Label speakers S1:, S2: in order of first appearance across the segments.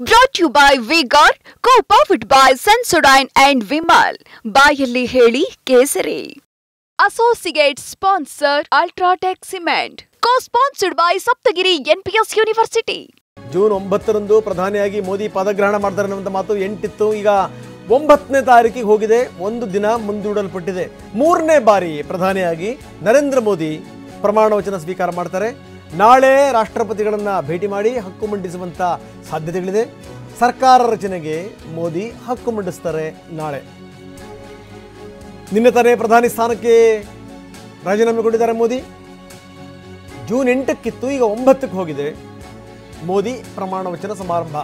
S1: Brought to you by V-Guard, co-powered by Sensodyne and Vimal. ಬಾಯಲ್ಲಿ ಹೇಳಿ ಕೇಸರಿ. Associate sponsor Ultratech Cement. Co-sponsored by Saptagiri NPS University.
S2: June 9ರಂದು ಪ್ರಧಾನಿಯಾಗಿ ಮೋದಿ ಪದಗ್ರಹಣ ಮಾಡ್ತಾರೆ ಅನ್ನುವಂಥ ಮಾತು 8 ಇತ್ತು. ಈಗ 9ನೇ ತಾರೀಕಿಗೆ ಹೋಗಿದೆ. ಒಂದು ದಿನ ಮುಂದೂಡಲ್ಪಟ್ಟಿದೆ. 3ನೇ ಬಾರಿ ಪ್ರಧಾನಿಯಾಗಿ ನರೇಂದ್ರ ಮೋದಿ ಪ್ರಮಾಣ ವಚನ ಸ್ವೀಕಾರ ಮಾಡ್ತಾರೆ. ನಾಳೆ ರಾಷ್ಟ್ರಪತಿಗಳನ್ನ ಭೇಟಿ ಮಾಡಿ ಹಕ್ಕು ಮಂಡಿಸುವಂತ ಸಾಧ್ಯತೆಗಳಿದೆ. ಸರ್ಕಾರ ರಚನೆಗೆ ಮೋದಿ ಹಕ್ಕು ಮಂಡಿಸ್ತಾರೆ ನಾಳೆ. ನಿನ್ನೆ ತಾನೇ ಪ್ರಧಾನಿ ಸ್ಥಾನಕ್ಕೆ ರಾಜೀನಾಮೆಗೊಂಡಿದ್ದಾರೆ ಮೋದಿ. ಜೂನ್ 8ಕ್ಕಿತ್ತು, ಈಗ 9ಕ್ಕೆ ಹೋಗಿದೆ. ಮೋದಿ ಪ್ರಮಾಣ ವಚನ ಸಮಾರಂಭ.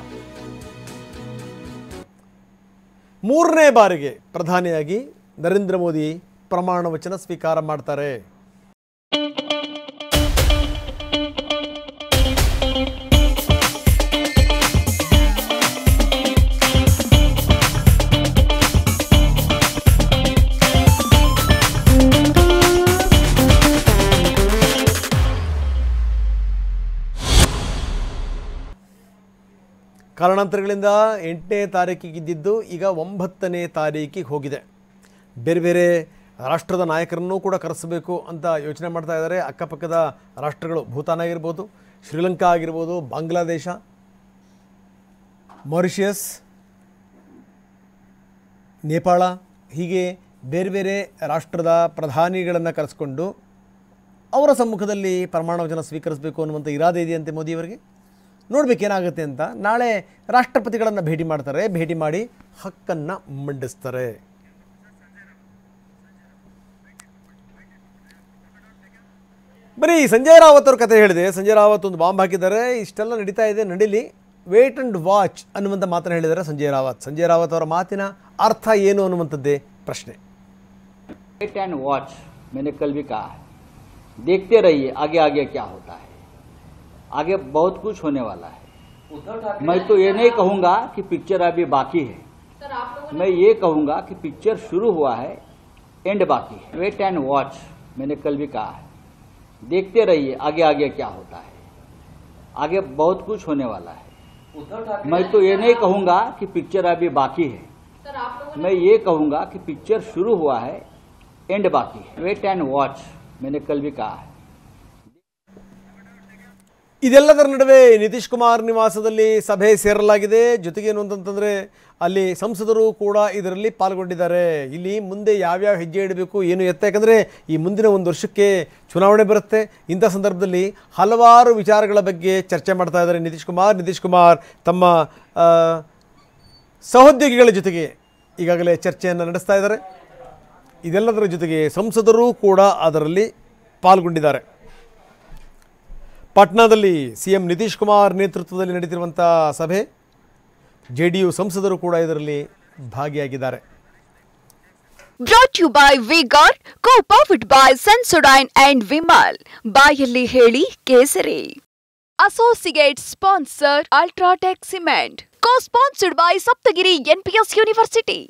S2: 3ನೇ ಬಾರಿಗೆ ಪ್ರಧಾನಿಯಾಗಿ ನರೇಂದ್ರ ಮೋದಿ ಪ್ರಮಾಣ ವಚನ ಸ್ವೀಕಾರ ಮಾಡ್ತಾರೆ. ಕಾರಣಾಂತರಗಳಿಂದ 8ನೇ ತಾರೀಕಿಗಿದ್ದು ಈಗ 9ನೇ ತಾರೀಕಿಗೆ ಹೋಗಿದೆ. ಬೇರೆ ಬೇರೆ ರಾಷ್ಟ್ರದ ನಾಯಕರನ್ನೂ ಕೂಡ ಕರೆಸಬೇಕು ಅಂತ ಯೋಚನೆ ಮಾಡ್ತಾ ಇದ್ದಾರೆ. ಅಕ್ಕಪಕ್ಕದ ರಾಷ್ಟ್ರಗಳು ಭೂತಾನ್ ಆಗಿರ್ಬೋದು, ಶ್ರೀಲಂಕಾ ಆಗಿರ್ಬೋದು, ಬಾಂಗ್ಲಾದೇಶ, ಮಾರಿಷಿಯಸ್, ನೇಪಾಳ, ಹೀಗೆ ಬೇರೆ ಬೇರೆ ರಾಷ್ಟ್ರದ ಪ್ರಧಾನಿಗಳನ್ನು ಕರೆಸ್ಕೊಂಡು ಅವರ ಸಮ್ಮುಖದಲ್ಲಿ ಪ್ರಮಾಣ ವಚನ ಸ್ವೀಕರಿಸಬೇಕು ಅನ್ನುವಂಥ ಇರಾದೆ ಇದೆಯಂತೆ ಮೋದಿಯವರಿಗೆ. ನೋಡಬೇಕೇನಾಗುತ್ತೆ ಅಂತ. ನಾಳೆ ರಾಷ್ಟ್ರಪತಿಗಳನ್ನು ಭೇಟಿ ಮಾಡ್ತಾರೆ. ಭೇಟಿ ಮಾಡಿ ಹಕ್ಕನ್ನು ಮಂಡಿಸ್ತಾರೆ. ಬರೀ ಸಂಜಯ್ ರಾವತ್ ಅವ್ರ ಕತೆ ಹೇಳಿದೆ. ಸಂಜಯ್ ರಾವತ್ ಒಂದು ಬಾಂಬ್ ಹಾಕಿದ್ದಾರೆ. ಇಷ್ಟೆಲ್ಲ ನಡೀತಾ ಇದೆ, ನಡೀಲಿ, ವೇಟ್ ಆ್ಯಂಡ್ ವಾಚ್ ಅನ್ನುವಂಥ ಮಾತನ್ನು ಹೇಳಿದ್ದಾರೆ ಸಂಜಯ್ ರಾವತ್. ಸಂಜಯ್ ರಾವತ್ ಅವರ ಮಾತಿನ ಅರ್ಥ ಏನು ಅನ್ನುವಂಥದ್ದೇ ಪ್ರಶ್ನೆ.
S3: वेट एंड वॉच मैंने कल भी कहा है, देखते रहिए आगे आगे क्या होता है. आगे बहुत कुछ होने वाला है. मैं तो ये नहीं कहूंगा कि पिक्चर अभी बाकी है. मैं ये कहूंगा कि पिक्चर शुरू हुआ है, एंड बाकी है. वेट एंड वॉच मैंने कल भी कहा है, देखते रहिए आगे आगे क्या होता है. आगे बहुत कुछ होने वाला है. मैं तो ये नहीं कहूंगा कि पिक्चर अभी बाकी है. मैं ये कहूंगा कि पिक्चर शुरू हुआ है, एंड बाकी है. वेट एंड वॉच मैंने कल भी कहा है.
S2: ಇದೆಲ್ಲದರ ನಡುವೆ ನಿತೀಶ್ ಕುಮಾರ್ ನಿವಾಸದಲ್ಲಿ ಸಭೆ ಸೇರಲಾಗಿದೆ. ಜೊತೆಗೆ ಏನು ಅಂತಂತಂದರೆ ಅಲ್ಲಿ ಸಂಸದರು ಕೂಡ ಇದರಲ್ಲಿ ಪಾಲ್ಗೊಂಡಿದ್ದಾರೆ. ಇಲ್ಲಿ ಮುಂದೆ ಯಾವ್ಯಾವ ಹೆಜ್ಜೆ ಇಡಬೇಕು ಏನು ಎತ್ತ, ಯಾಕಂದರೆ ಈ ಮುಂದಿನ ಒಂದು ವರ್ಷಕ್ಕೆ ಚುನಾವಣೆ ಬರುತ್ತೆ. ಇಂಥ ಸಂದರ್ಭದಲ್ಲಿ ಹಲವಾರು ವಿಚಾರಗಳ ಬಗ್ಗೆ ಚರ್ಚೆ ಮಾಡ್ತಾ ಇದ್ದಾರೆ ನಿತೀಶ್ ಕುಮಾರ್ ತಮ್ಮ ಸಹೋದ್ಯೋಗಿಗಳ ಜೊತೆಗೆ ಈಗಾಗಲೇ ಚರ್ಚೆಯನ್ನು ನಡೆಸ್ತಾ ಇದ್ದಾರೆ. ಇದೆಲ್ಲದರ ಜೊತೆಗೆ ಸಂಸದರು ಕೂಡ ಅದರಲ್ಲಿ ಪಾಲ್ಗೊಂಡಿದ್ದಾರೆ. ಪಾಟ್ನಾದಲ್ಲಿ ಸಿಎಂ ನಿತೀಶ್ ಕುಮಾರ್ ನೇತೃತ್ವದಲ್ಲಿ ನಡೆದಿರುವಂಥ ಸಭೆ, ಜೆಡಿಯು ಸಂಸದರು ಕೂಡ ಇದರಲ್ಲಿ ಭಾಗಿಯಾಗಿದ್ದಾರೆ.
S1: Brought to you by V-Guard, co-powered by Sensodyne and Vimal. ಬಾಯಲ್ಲಿ ಹೇಳಿ ಕೇಸರಿ. Associate sponsor Ultratech Cement. Co-sponsored by Saptagiri NPS University.